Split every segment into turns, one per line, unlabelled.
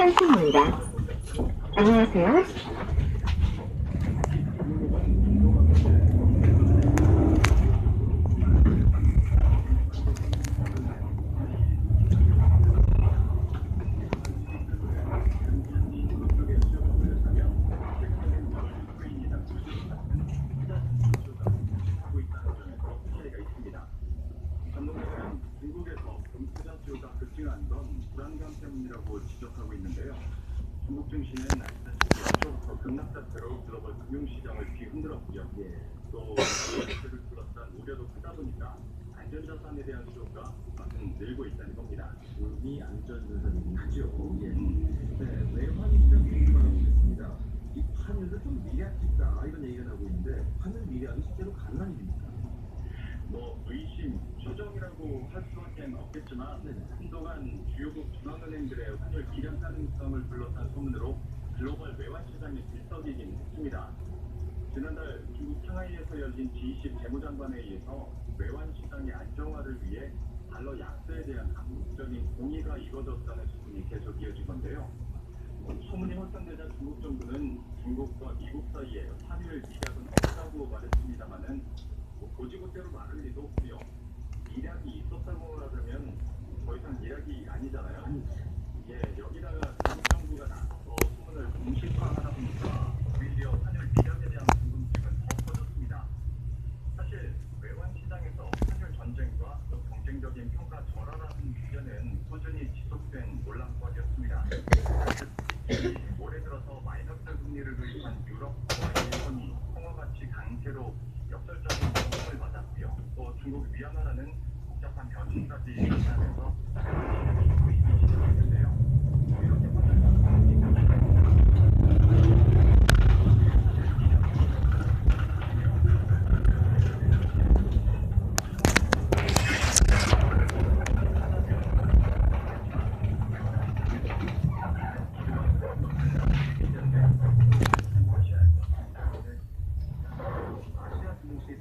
환승입니다. 안녕하세요.
수요가 급증한 건 불안감 때문이라고 지적하고 있는데요. 중국 증시는 아시다시피 연초부터 급락사태로 글로벌 금융시장을 뒤흔들었고요. 또 정책을 둘러싼 우려도 크다 보니까 안전자산에 대한 수요가 늘고 있다는 겁니다.
이 안전자산이 크죠. 네, 외환 시장 얘기만 하고 있습니다. 이 환율도 좀 미약했다 이런 얘기가 나오고 있는데 환율 미약이 실제로 가능한 일입니까?
의심, 추정이라고 할 수밖에 없겠지만 한동안 주요국 중앙은행들의 환율 기량 가능성을 둘러싼 소문으로 글로벌 외환 시장이 들썩이긴 했습니다. 지난달 중국 상하이에서 열린 G20 재무장관회의에서 외환 시장의 안정화를 위해 달러 약세에 대한 강력적인 공의가 이뤄졌다는 소문이 계속 이어진 건데요. 소문이 확산되자 중국 정부는 중국과 미국 사이에 환율 미략은 없다고 말했습니다만은 고지고대로 말할 리도 없고요. 미략이 있었다고 하려면 더 이상 미략이 아니잖아요. 여기다가 중국 정부가 나서서 소문을 공식화하다 보니까 오히려 환율 미략에 대한 궁금증은 더 커졌습니다. 사실 외환 시장에서 환율 전쟁과 또 경쟁적인 평가 절하라는 주제는 꾸준히 지속된 논란거리였습니다. 올해 들어서 마이너스 금리를 도입한 유럽과 일본이 통화가치 강세로 역설적인 공격을 받았고요. 또 중국 위안화라는 복잡한 변수까지 나타내서 도입이 시작했는데요. 이렇게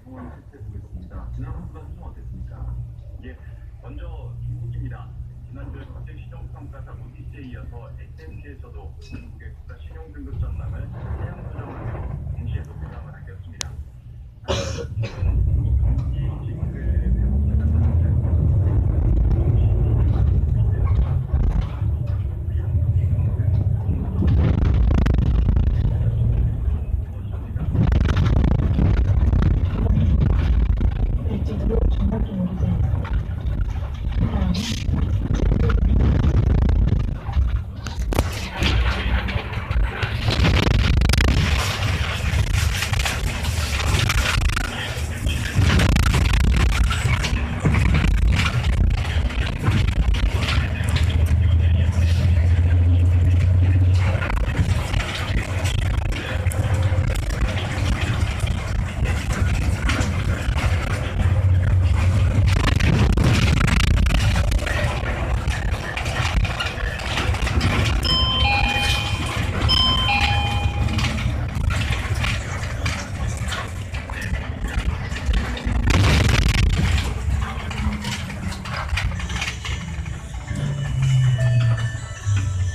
상황을 살펴보겠습니다. 지난 한 주간 좀 어땠습니까?
먼저 중국입니다. 지난주 국제 신용평가사 무디스에 이어서 S&P에서도 중국의 국가 신용등급 전망을 하향 조정하며 동시에 높임감을 안겼습니다. 최근 중국 경기 지표의 회복세가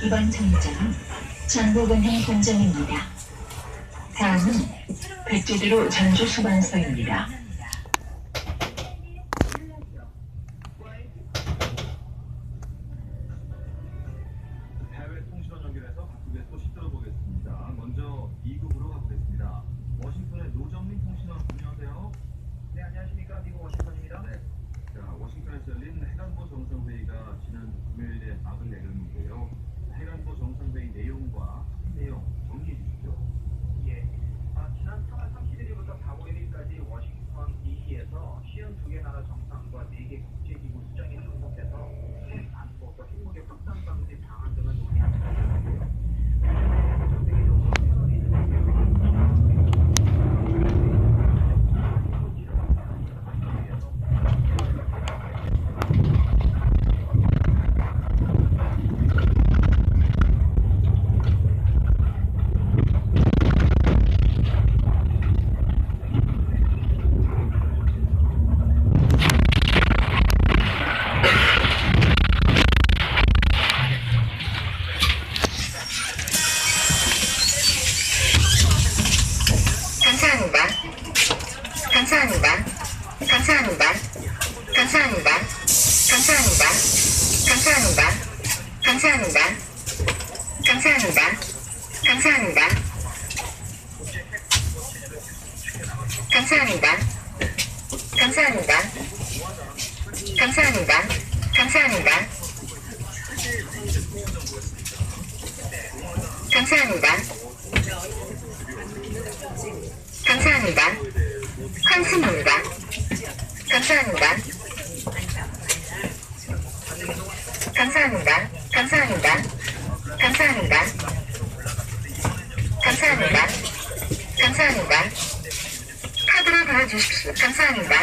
이번 정류장은 전북은행 본점입니다. 다음은 백제대로 전주수반서입니다.
해외 통신원 연결해서 각국의 소식 들어보겠습니다. 먼저 미국으로 가보겠습니다. 워싱턴의 노정민 통신원 안녕하세요.
네, 안녕하십니까. 미국 워싱턴입니다.
네. 자, 워싱턴에서 열린 해관보 정상회의가 지난 금요일에 막을 내렸는데요. 해관보 정상회의 내용과 내용 정리해 주시죠.
지난 3월 31일부터 4월 1일까지 워싱턴
감사합니다. 감사합니다. 감사합니다. 감사합니다. 감사합니다. 감사합니다. 감사합니다. 감사합니다. 감사합니다. 환승입니다. 감사합니다. 감사합니다. 감사합니다. 감사합니다. 감사합니다. 감사합니다. 카드를 보여주십시오. 감사합니다.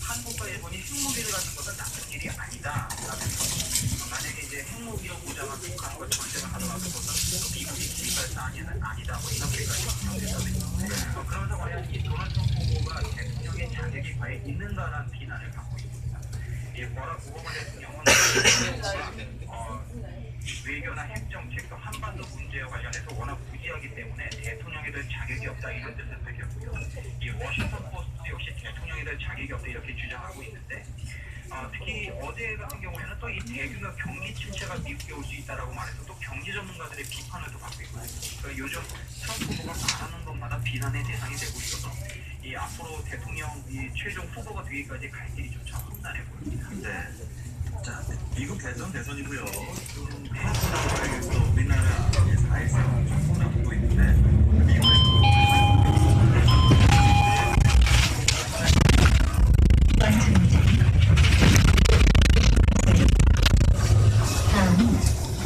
한국과 일본이 핵무기를 갖는 것은 나쁜 일이 아니다. 만약에 이제 핵무기로 무장한 북한과 전쟁을 하더라도 그것은 미국이 기획할 사안은 아니다. 뭐 이렇게까지 정리되어 그러면서 과연 이 도널드 트럼프 후보가 대통령의 자격이 과연 있는가라는 비난을 받고 있습니다. 이 버락 오바마 대통령은 외교나 핵정책 또 한반도 문제와 관련해서 워낙 무지하기 때문에 대통령이 될 자격이 없다 이런 뜻을 밝혔고요. 이 워싱턴 포스트 역시 대통령이 될 자격이 없다 이렇게 주장하고 있는데 특히 어제 같은 경우에는 또 이 대규모 경기 침체가 미국에 올 수 있다라고 말해서 또 경제 전문가들의 비판을 또 받고 있고요. 그러니까 요즘 트럼프 후보가 말하는 것마다 비난의 대상이 되고 있어서 이 앞으로 대통령 이 최종 후보가 되기까지 갈 길이 좀 참 험난해 보입니다.
네. 자, 미국 대선이고요. 좀 또 우리나라 4.13 좀 앞두고 있는데 미국의
다음은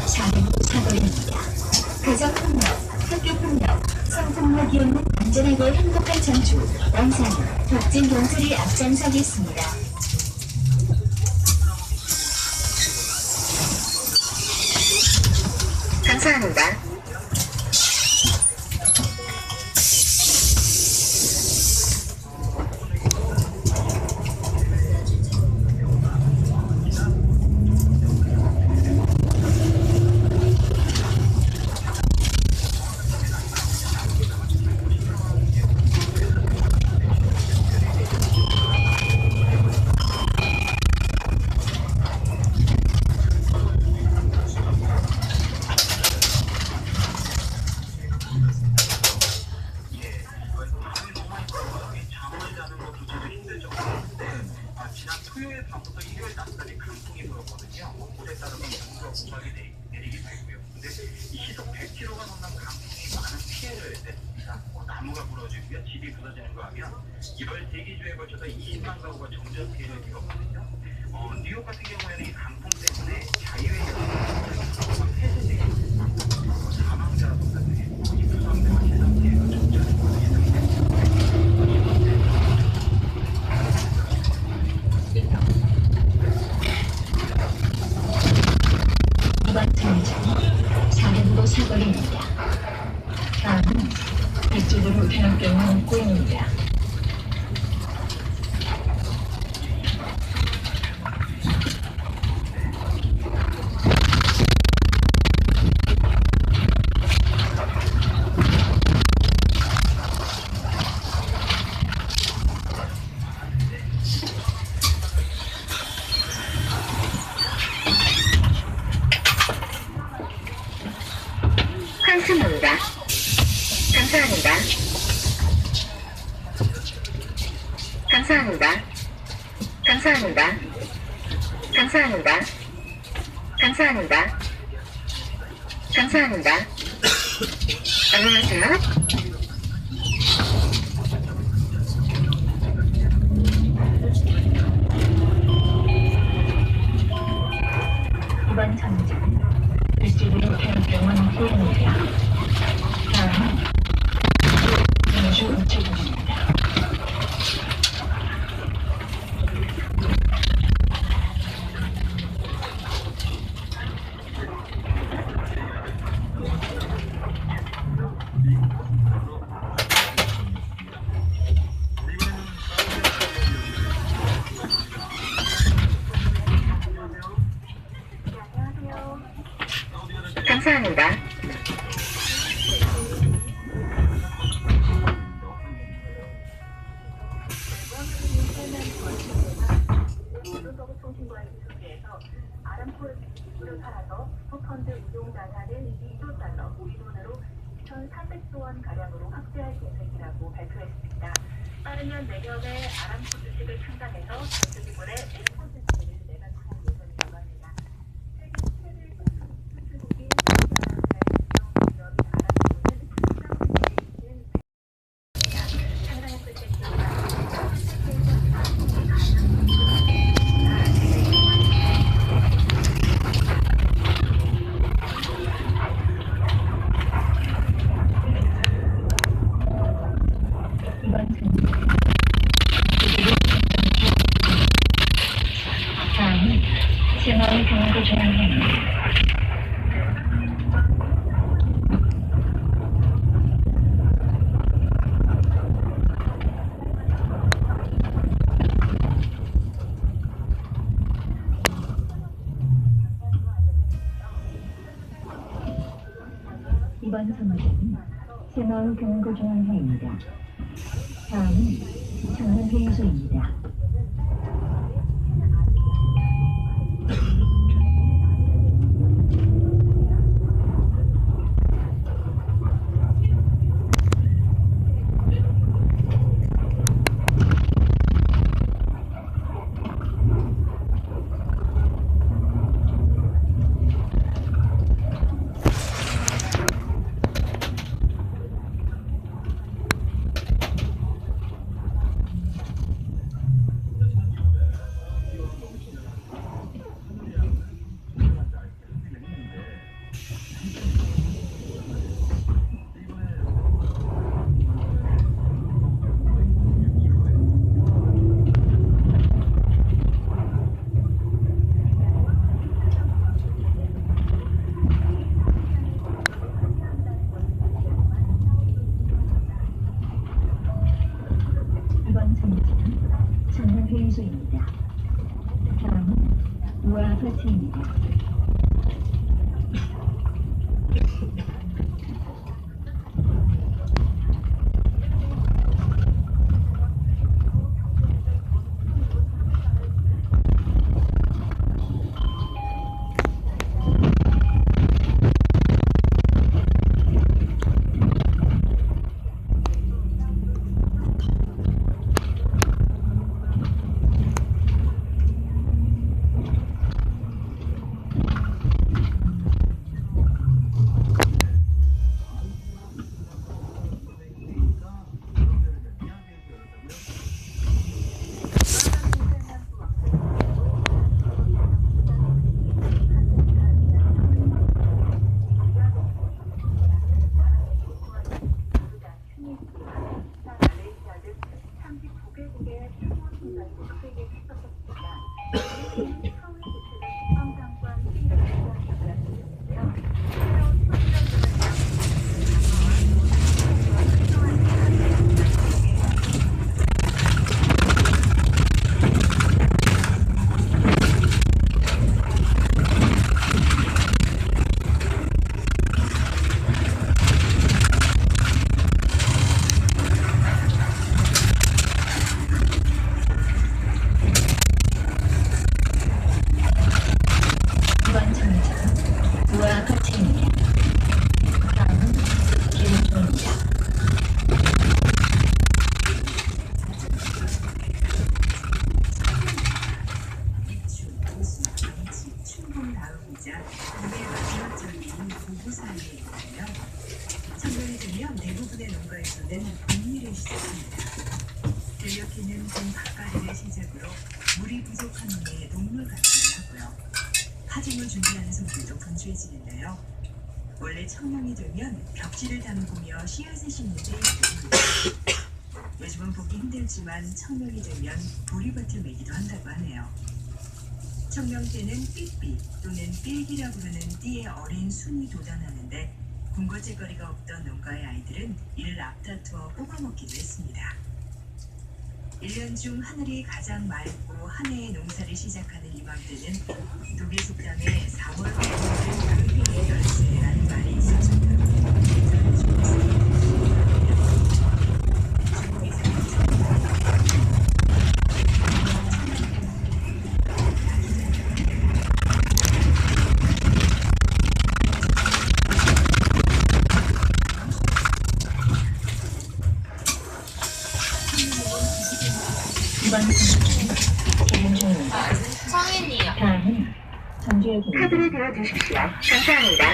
자립 사고입니다. 가정폭력, 학교폭력, 성폭력이 없는 안전하고 행복한 전주, 원산, 덕진 경찰이 앞장서겠습니다. 감사합니다.
지난 토요일 밤부터 일요일 낮까지 강풍이 불었거든요. 곳에 따라서 강수가 우박이 내리기도 했고요. 근데 이 시속 100km가 넘는 강풍이 많은 피해를 냈습니다. 나무가 부러지고요, 집이 부서지는 거 하면 13개 주에 걸쳐서 20만 가구가 정전 피해를 입었거든요. 뉴욕 같은 경우에는 이 강풍 때문에 자유의 여성이 폐쇄되게 됐습니다. 사망자도 발생했고 이 부상자와 재산 피해가 적잖은 것으로 예상이 됩니다.
이번 전쟁은 사령부 사거리입니다. 다음은 이쪽으로 대학병원 꼬입니다. 환승입니다. 감사합니다. 감사합니다. 감사합니다. 감사합니다. 감사합니다. 감사합니다. 안녕하세요. 이번 전쟁 이쪽으로 대학병원 보입니다. 다음은 전주 우체국입니다. 감사합니다.
통신과의 기술에서 아람코의 기술을 팔아서 펀드 운용 자산을 2조 달러, 우리 돈으로 2,400조 원 가량으로 확대할 계획이라고 발표했습니다. 빠르면 내년에 아람코 주식을 충당해서 전 기본의 5%를 내각할 예정이라고 합니다. 세계 최대 수출국인 우리나라 기업인 아람코는 사우디에 있는 상당했을 때
다음은 새마을 경고 전환입니다. 이번 선거는 새마을 경고 전환입니다. 다음은 청년회의소입니다. 이번 선거는 청년회의소입니다. 다음은 우아 아파트입니다. 이번 선거는 우아 아파트입니다. 다음은 기름종입니다.
충분 다음이자 국내 마지막적인 보고사항에 있다며 선거이 되면 대부분의 농가에서는 분리를 시작합니다. 전력기는 봄 가까이를 시작으로 물이 부족한 후에 녹물 가공을 하고요. 파종을 준비하는 손들도 분주해지는데요. 원래 청명이 되면 벽지를 담그며 씨앗을 심는 데 유용합니다. 요즘은 보기 힘들지만 청명이 되면 보리밭을 매기도 한다고 하네요. 청명 때는 삐삐 또는 삘기라 부르는 띠의 어린 순이 돋아나는데 군것질거리가 없던 농가의 아이들은 이를 앞다투어 뽑아먹기도 했습니다. 1년 중 하늘이 가장 맑고 한 해의 농사를 시작하는 이맘때는 독일 속담에 4월 5일은 금해의 열쇠라는
카드를 대어 주십시오. 감사합니다.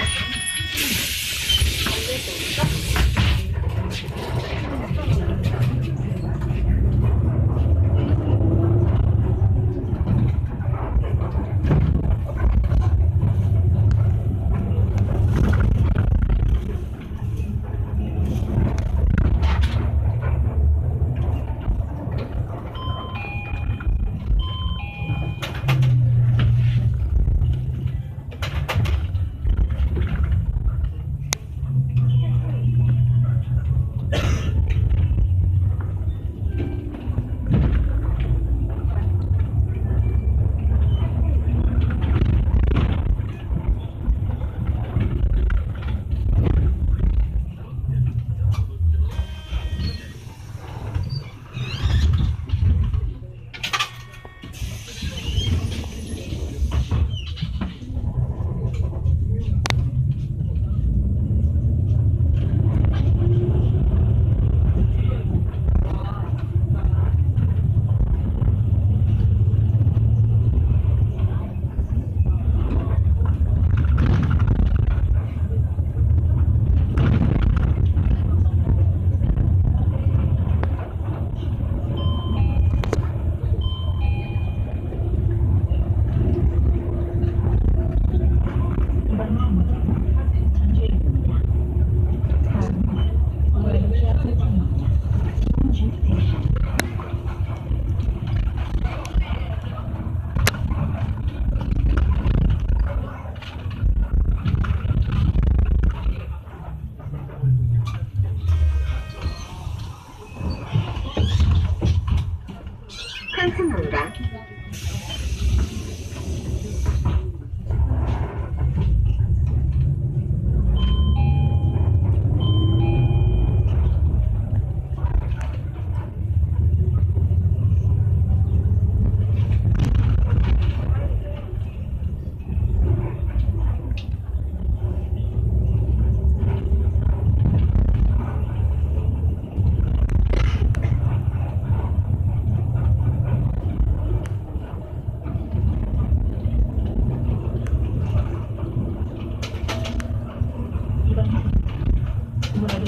탈승합니다.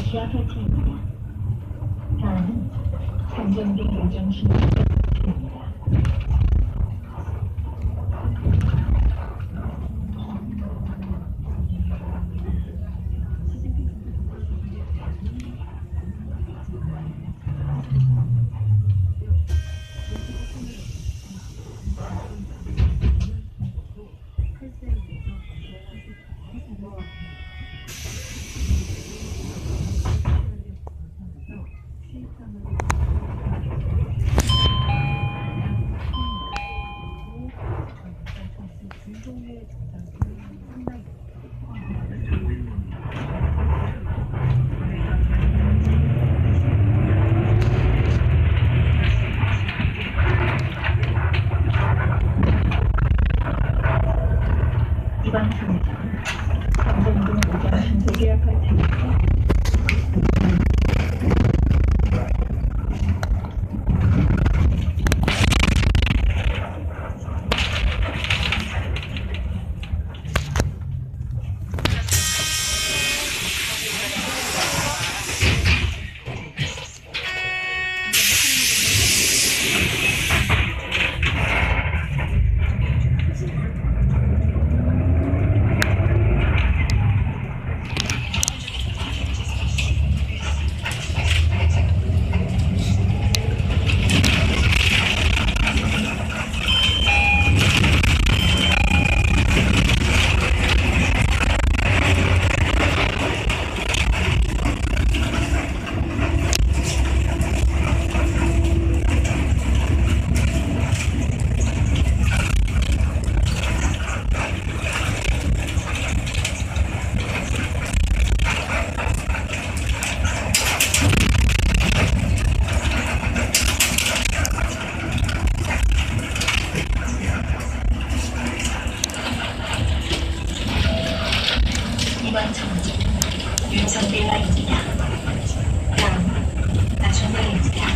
지하 설치입니다. 다음은 산정동 요정신입니다. 이번 상에서는 산정동 요정신세계 아파트입니다. 이번 정지는 윤석빌라입니다. 다음 나중입니다.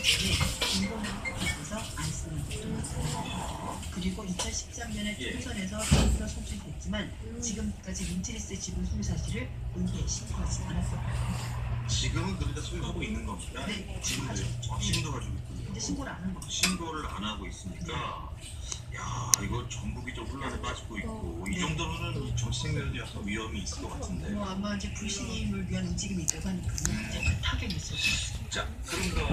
때문에 인공으로 바꿔서 안 쓰는 것도 많습니다. 그리고 2013년에 총선에서 100% 선출됐지만 지금까지 윈트리스의 지분 소유 사실을 의회에 신고하지 않았습니다.
지금은 그러니까 소유하고 있는 겁니다.
네.
지금도 신고를 가지고 있군요.
근데 신고를 안 한 거죠.
신고를 안 하고 있으니까 야 이거 전국이 좀 혼란에 빠지고 있고 이 정도면은 이 정치생명에 약간 위험이 있을 것 같은데.
뭐 아마 이제 불신임을 위한 움직임이 있다고 하니까 이제 그 타격이 있을 것 같습니다.
자 그런가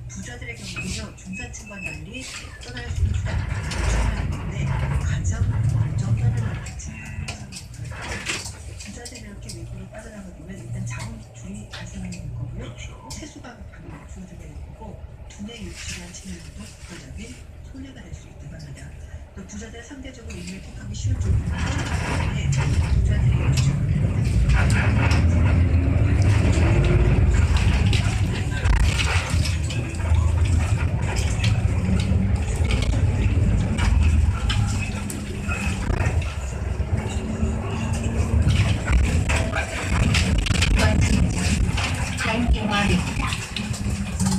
부자들의 경우는요, 중산층과 달리 떠날 수 있는 수단인데 가장 먼저 떠나는 것입니다. 부자들이 이렇게 외국으로 빠져나가게 되면 일단 자원 줄이 발생하는 거고요.
그렇죠.
세수가 줄어들게 되고 두뇌 유치한 측면에도 국가적인 손해가 될 수 있다고 합니다. 또 부자들 상대적으로 인물 택하기 쉬운 쪽으로 때문에 부자들이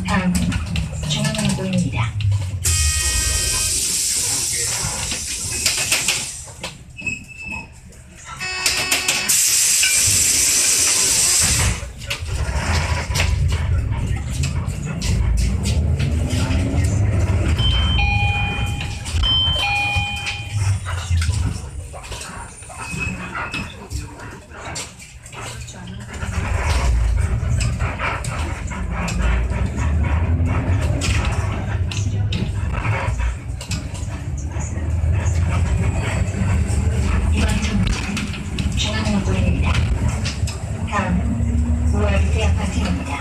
다음은 중앙은행입니다. 다음은 우아리스 아파트입니다.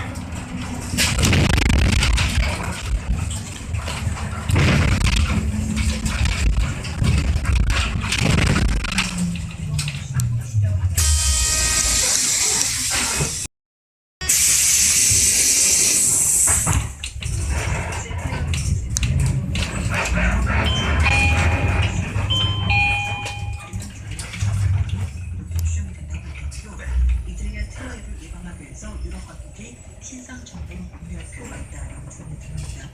이들의 테러를 예방하기 위해서 유럽 각국이 신상 정보를 공유할 필요가 있다라고 조언이 들어갑니다.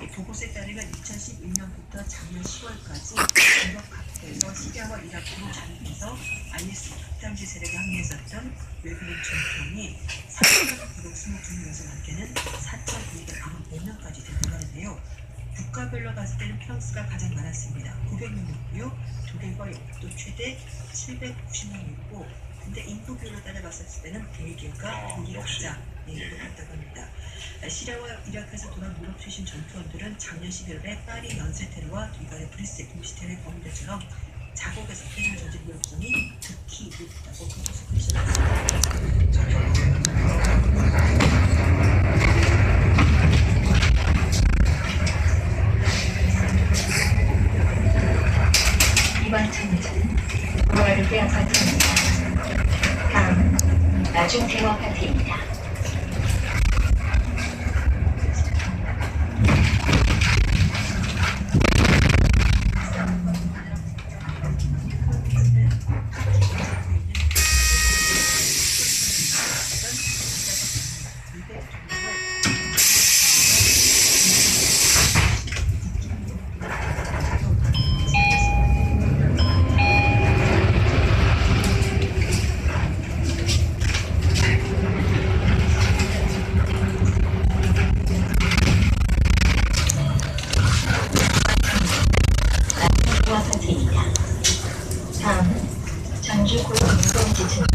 이 보고서에 따르면 2011년부터 작년 10월까지 유럽 각국에서 시리아와 이라크로 잠입해서 IS 극단지 세력에 합류했었던 외국인 전통이 4,922명에서 많게는 4,295명까지 된다고 하는데요. 국가별로 봤을 때는 프랑스가 가장 많았습니다. 900명이었고요. 독일과 영국도 최대 790명이었고 근데 인구별로 따져봤을 때는 벨기에가 독일이 가장 높았다고 합니다. 시리아와 이라크에서 돌아온 유럽 출신 전투원들은 작년 11월에 파리 연쇄 테러와 이달의 브뤼셀 동시 테러에 범죄처럼 자국에서 테러를 저지른 위험성이 극히 높다고 보고서 밝혔습니다.
이번 청문회는 우아리스 절대 아파트입니다. 다음 나중 대화 파트입니다. 대화 파트입니다. 다음 전주 고용 인권 지층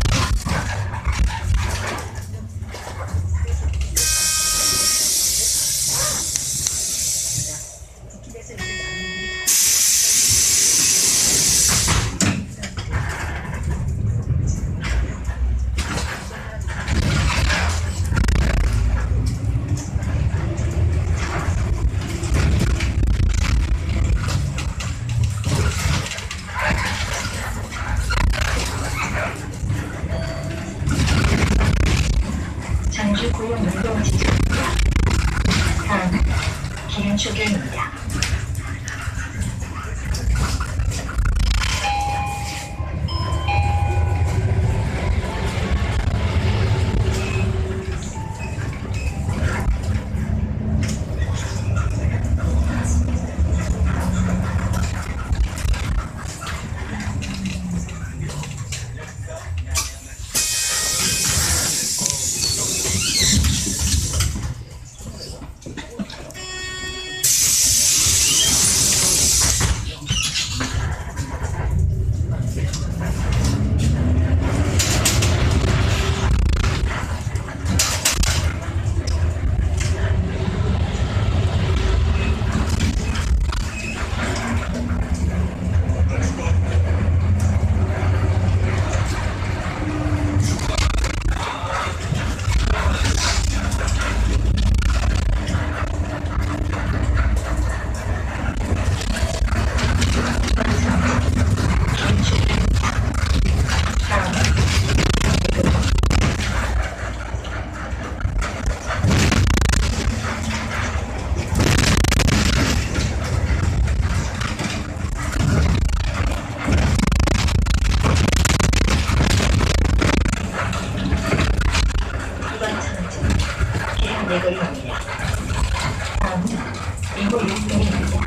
전주 고용 인권 지층입니다. 다음 기름 조경입니다. 내걸입니다. 다음 인구 6분입니다.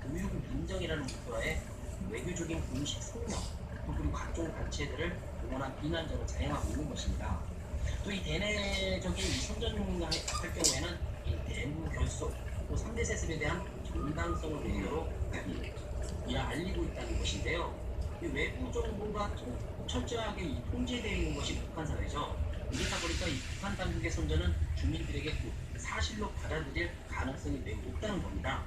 교육 인정이라는 목표에 외교적인 공식 성명 그리고 각종 단체들을 응원한 비난적으로 자행하고 있는 것입니다. 또 이 대내적인 선전용을 할 경우에는 이 대북 결속 또 3대 세습에 대한 정당성을 배경으로 알리고 있다는 것인데요. 이 외부 정보가 철저하게 통제되어 있는 것이 북한 사회죠. 이렇다 보니까 이 북한 당국의 선전은 주민들에게 사실로 받아들일 가능성이 매우 높다는 겁니다.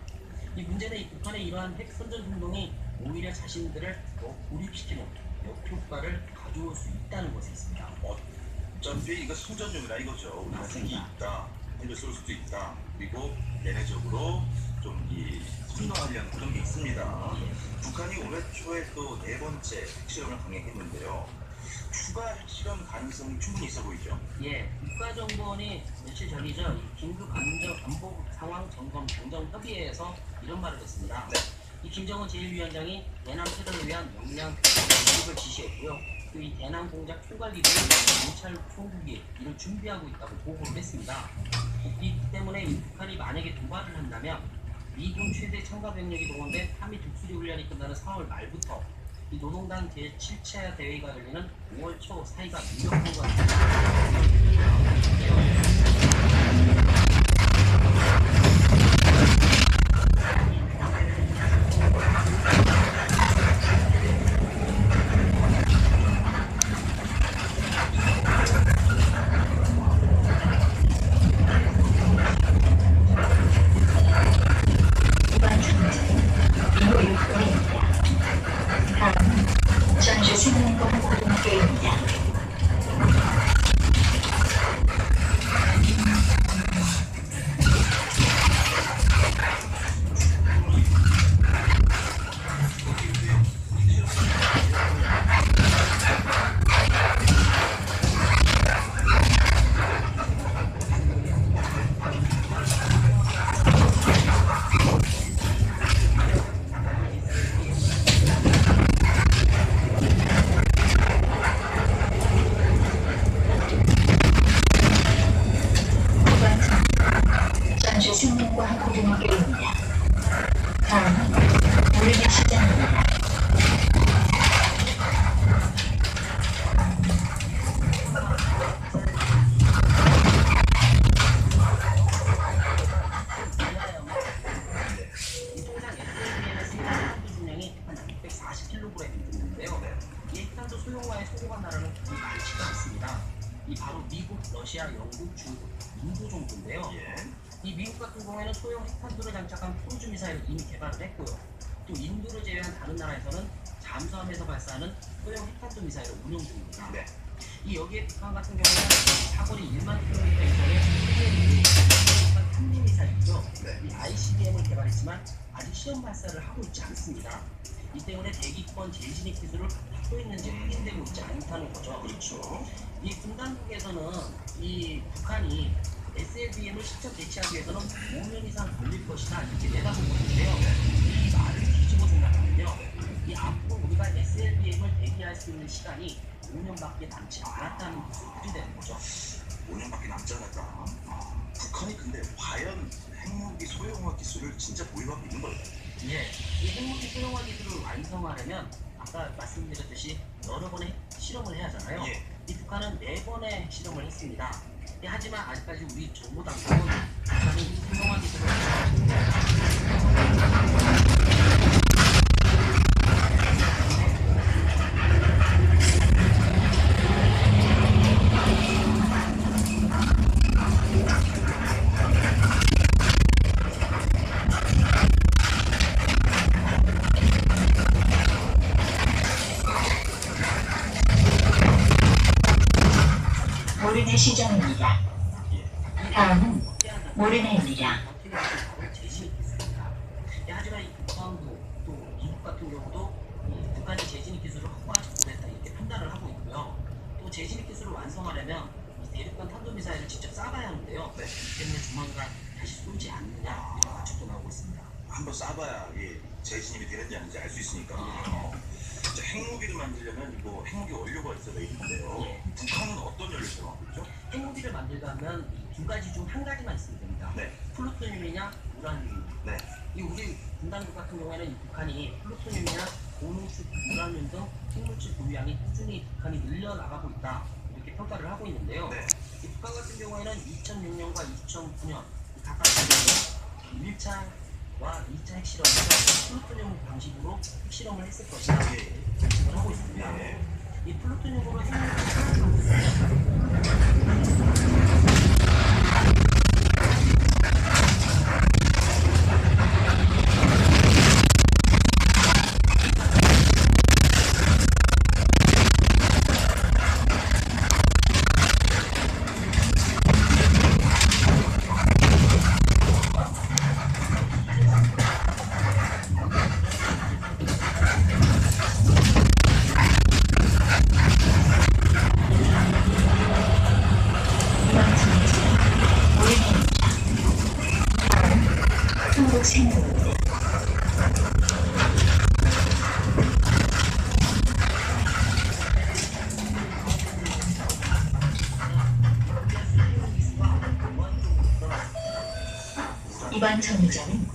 이 문제는 이 북한의 이러한 핵 선전 행동이 오히려 자신들을 더 고립시키는 역효과를 가져올 수 있다는 것에 있습니다.
어차피 이거 선전용이라 이거죠. 우리가 핵이 있다, 핵을 쏠 수도 있다. 그리고 내내적으로 좀 이 선동하려는 그런 게 있습니다. 북한이 올해 초에 또 네 번째 핵실험을 강행했는데요. 추가 핵실험 가능성이 충분히 있어 보이죠.
예, 국가정보원이 며칠 전이죠. 이 긴급 안보 상황 점검 공정 협의회에서 이런 말을 했습니다.
네.
이 김정은 제1위원장이 대남 테러를 위한 역량 교육을 지시했고요. 또 이 대남 공작 총괄기구인 경찰 총국이 이를 준비하고 있다고 보고를 했습니다. 이 때문에 이 북한이 만약에 도발을 한다면 미군 최대 첨가 병력이 동원된 한미 독수리 훈련이 끝나는 4월 말부터 이 노동당 제7차 대회가 열리는 5월 초 사이가 밀접한 것 같습니다.
전주 생명공학고등학교입니다. 전주 승문고등학교입니다. 다음은 우리의 시장입니다.
이 통상 SLB에는 생산 분량이 한 640kg이 되는데요. 이 핵탄두 소형화에 성공한 나라는 거의 많지가 않습니다. 이 바로 미국, 러시아, 영국, 중국, 인도 정도인데요. 이 미국 같은 경우에는 소형 핵탄두를 장착한 크루즈 미사일을 이미 개발을 했고요. 또 인도를 제외한 다른 나라에서는 잠수함에서 발사하는 소형 핵탄두 미사일을 운용 중입니다. 이 여기에 북한 같은 경우는 사거리 1만 km 이상의 탄도 미사일이죠. 이 ICBM을 개발했지만 아직 시험 발사를 하고 있지 않습니다. 이 때문에 대기권 재진입 기술을 갖고 있는지 확인되고 있지 않다는 거죠.
그렇죠.
이 분당국에서는 이 북한이 SLBM을 직접 대체하기 위해서는 5년 이상 걸릴 것이다 이렇게 내다보고 있는데요. 이 말을 뒤집어 생각하면요. 이 앞으로 우리가 SLBM을 대기할 수 있는 시간이 5년밖에 남지 않았다는 것을 우려되는 거죠.
5년밖에 남지 않았다. 북한이 근데 과연 핵무기 소형화 기술을 진짜 보유하고 있는 걸까요?
예, 이 핵무기 소형화 기술을 완성하려면 아까 말씀드렸듯이 여러 번의 실험을 해야 하잖아요. 이 북한은 4번의 실험을 했습니다. 하지만 아직까지 우리 정보당국은 북한이 소형화 기술을
모리네 시장입니다. 다음은 모리네입니다.
재진입 기술입니다. 하지만 이 북한도 또 미국 같은 경우도 이 북한이 재진입 기술을 확보하지 못했다 이렇게 판단을 하고 있고요. 또 재진입 기술을 완성하려면 이 대륙간 탄도미사일을 직접 쏴봐야 하는데요. 때문에 조만간 다시 쏘지 않느냐 이런 관측도 나오고 있습니다.
한번 쏴봐야 재진입이 되는지 아닌지 알 수 있으니까. 자, 핵무기를 만들려면 이거 핵무기 원료가 있어야 있는데요. 북한은 어떤 연료를 사용하고 있죠?
핵무기를 만들려면 이 두 가지 중 한 가지만 있으면 됩니다. 플루토늄이냐 우라늄이냐. 이 우리 분단국 같은 경우에는 이 북한이 플루토늄이나 고농축 우라늄 등 핵물질 보유량이 꾸준히 북한이 늘려나가고 있다 이렇게 평가를 하고 있는데요. 이 북한 같은 경우에는 2006년과 2009년 각각 1차와 2차 핵실험에서 플루토늄 방식으로 핵실험을 했을 것이다 관측을 하고 있습니다. 이 플루토늄으로 핵물질을 만들면 이번 정류장은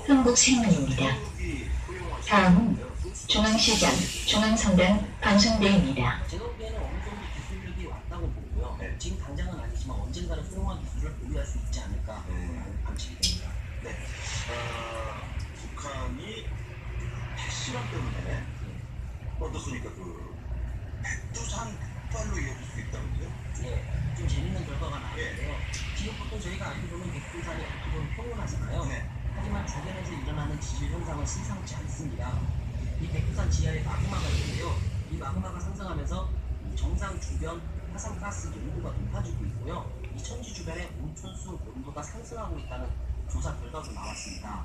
흥국생명입니다. 다음은 중앙시장, 중앙성당 방송대입니다. 제가 보기에는 어느 정도 기술력이 왔다고 보고요. 지금 당장은 아니지만 언젠가는 소형화 기술을 보유할 수 있지 않을까 라는 관측이 됩니다.
북한이 핵실험 때문에 어떻습니까? 백두산 폭발로 이어질 수 있다면서요?
좀 재밌는 결과가 나왔는데요. 지금 보통 저희가 알기로는 백두산이 어떻게 보면 평온하잖아요. 하지만 주변에서 일어나는 지질 현상은 심상치 않습니다. 이 백두산 지하에 마그마가 있는데요. 이 마그마가 상승하면서 이 정상 주변 화산가스 농도가 높아지고 있고요. 이 천지 주변의 온천수 온도가 상승하고 있다는 조사 결과도 나왔습니다.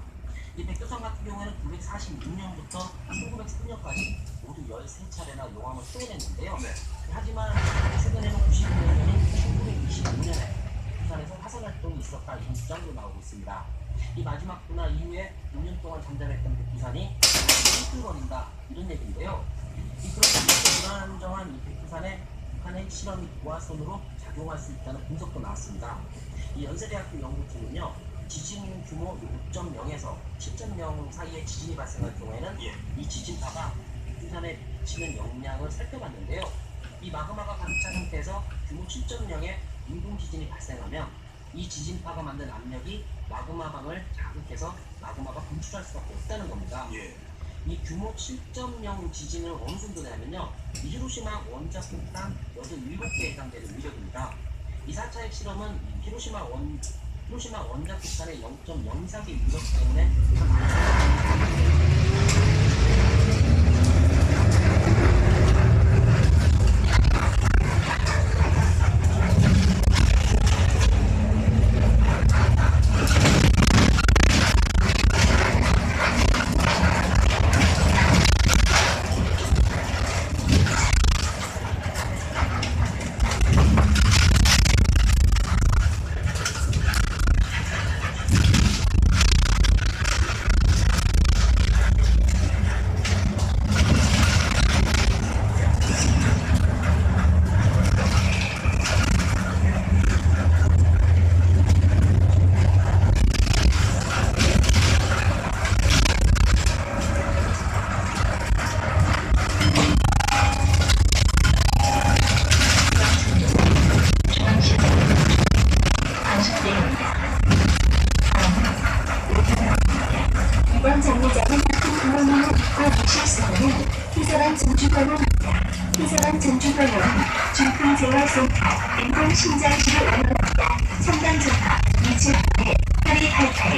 이 백두산 같은 경우에는 946년부터 1903년까지 모두 13차례나 용암을 토해냈는데요. 하지만 최근에는 99년에는 1925년에 부산에서 화산 활동이 있었다 이런 주장도 나오고 있습니다. 이 마지막 분화 이후에 5년 동안 잠잠했던 백두산이 싱글거린다 이런 얘기인데요. 이 그렇게 불안정한 이 백두산에 북한의 핵실험이 도화선으로 작용할 수 있다는 분석도 나왔습니다. 이 연세대학교 연구팀은요, 지진 규모 5.0에서 10.0 사이의 지진이 발생할 경우에는 이 지진파가 부산에 미치는 영향을 살펴봤는데요. 이 마그마가 가득 찬 상태에서 규모 7.0의 인공 지진이 발생하면 이 지진파가 만든 압력이 마그마방을 자극해서 마그마가 분출할 수밖에 없다는 겁니다. 이 규모 7.0 지진은 어느 정도 되냐면요, 이 히로시마 원자 폭탄 87개에 해당되는 위력입니다. 이 4차 핵실험은 히로시마 원자 폭탄의 0.04개 위력 때문에
이번 정류장은 큰 실수는 희사관 전주병원입니다. 희사관 전주병원은 중풍재활센터 인공심장치료 원원입니다. 첨단 전화 278288.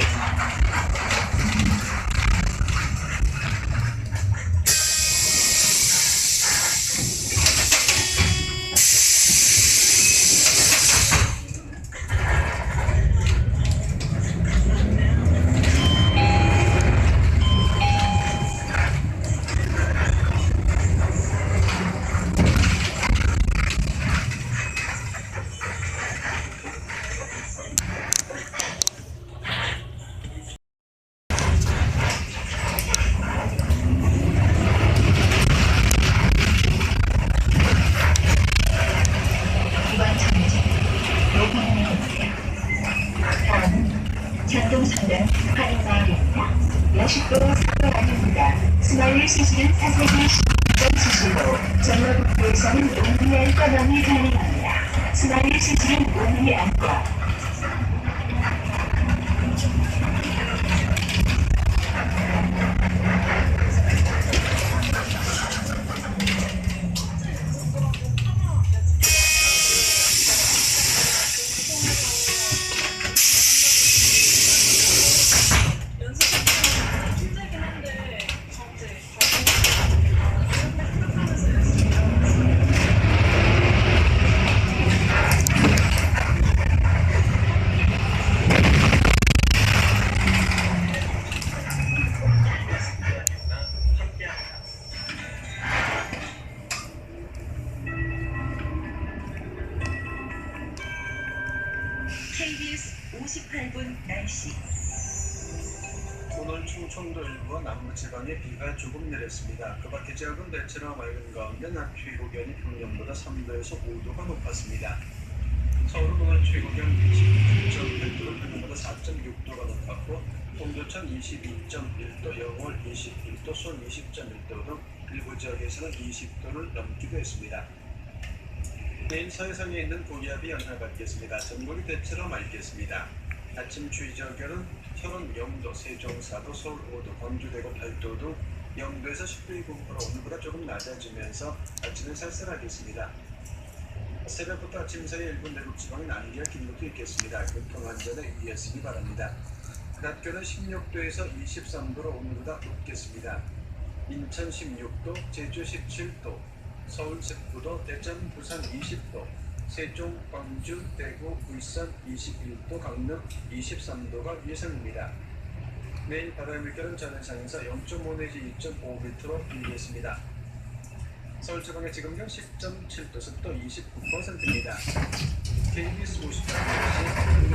전동선은 환인마을입니다. 여식도로 사고아닙니다. 스마일 시즌 사세기 10.75 전라북도에서는 온리 안과 넘이 가능합니다. 스마일 시즌 온리 안과
KBS 58분 날씨.
오늘 충청도 일부와 남부지방에 비가 조금 내렸습니다. 그 밖에 지역은 대체로 맑은 가운데 낮 최고기온이 평년보다 3도에서 5도가 높았습니다. 서울은 오늘 최고기온 29.8도로 평년보다 4.6도가 높았고 홍조천 22.1도, 영월 21도, 수원 20.1도 등 일부 지역에서는 20도를 넘기도 했습니다. 내일 서해상에 있는 고기압이 영향을 받겠습니다. 전국이 대체로 맑겠습니다. 아침 최저기온은 서울 0도, 세종 4도, 서울 5도, 광주 대구 8도 등 0도에서 10도 이후로 오늘보다 조금 낮아지면서 아침은 쌀쌀하겠습니다. 새벽부터 아침 사이 일부 내륙 지방은 안개와 긴물도 있겠습니다. 교통안전에 유의하시기 바랍니다. 낮 기온은 16도에서 23도로 오늘보다 높겠습니다. 인천 16도, 제주 17도, 서울 19도, 대전, 부산 20도, 세종, 광주, 대구, 울산 21도, 강릉 23도가 예상입니다. 내일 바다의 물결은 전해상에서 0.5 내지 2.5m로 일겠습니다. 서울 지방의 지금경 10.7도, 습도 29%입니다. KBS 58분